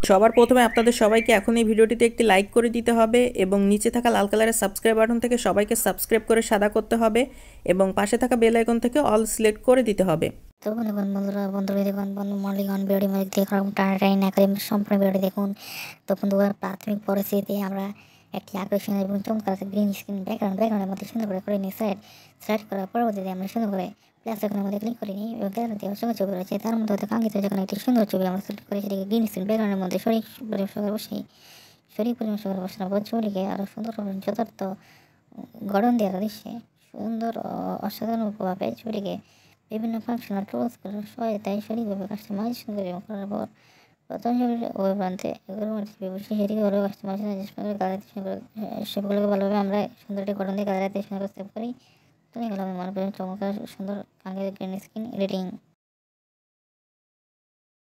সবার প্রথমে আপনাদের সবাইকে এখন এই ভিডিওটিতে একটি লাইক করে দিতে হবে এবং নিচে থাকা লাল কালারের সাবস্ক্রাইব বাটন থেকে সবাইকে সাবস্ক্রাইব করে সাদা করতে হবে এবং পাশে থাকা বেল আইকন থেকে অল সিলেক্ট করে দিতে হবে। তো দেখুন বন্ধুরা দেখুন মৌলিকরণ ভিডিওটি মধ্যে দেখুন টানাটানি না করে সম্পূর্ণ ভিডিওটি দেখুন। তো বন্ধুরা প্রাথমিক পরিস্থিতিতে আমরা একটি আকর্ষণীয় এবং চমৎকার গ্রিন স্ক্রিন ব্যাকগ্রাউন্ডের মধ্যে সুন্দর করে নিয়ে সেট করার পরবর্তীতে আমরা সুন্দর করে প্লাস আইকনের মধ্যে ক্লিক করে নিই এবং গ্যালারিতে অসংখ্য ছবি রয়েছে, তার মধ্যে হয়তো কাঙ্ক্ষিত যখন একটি সুন্দর ছবি আমরা সিলেক্ট করে সেটিকে গ্রিন স্ক্রিন ব্যাকগ্রাউন্ডের মধ্যে সঠিক পরিমাণ সহকারে বসানোর পর ছবিটিকে আরও সুন্দর যথার্থ গঠন দেওয়ার দৃশ্যে সুন্দর অসাধারণভাবে ছবিটিকে বিভিন্ন ফাংশনাল টুলস করার সহায়তায় সঠিকভাবে কাস্টমাইজেশন করে করার পর প্রথম ছবির ওই প্রান্তে এগুলোর মধ্যে সেটিকে হলো কাস্টমাইজেশন করে সবগুলোকে ভালোভাবে আমরা সুন্দর একটি গঠন দিয়ে গ্যালারিতে সেভ করি। তো এগুলো আমি মনে করি চমৎকার সুন্দর কাঙ্ক্ষিত গ্রিন স্ক্রিন এডিটিং।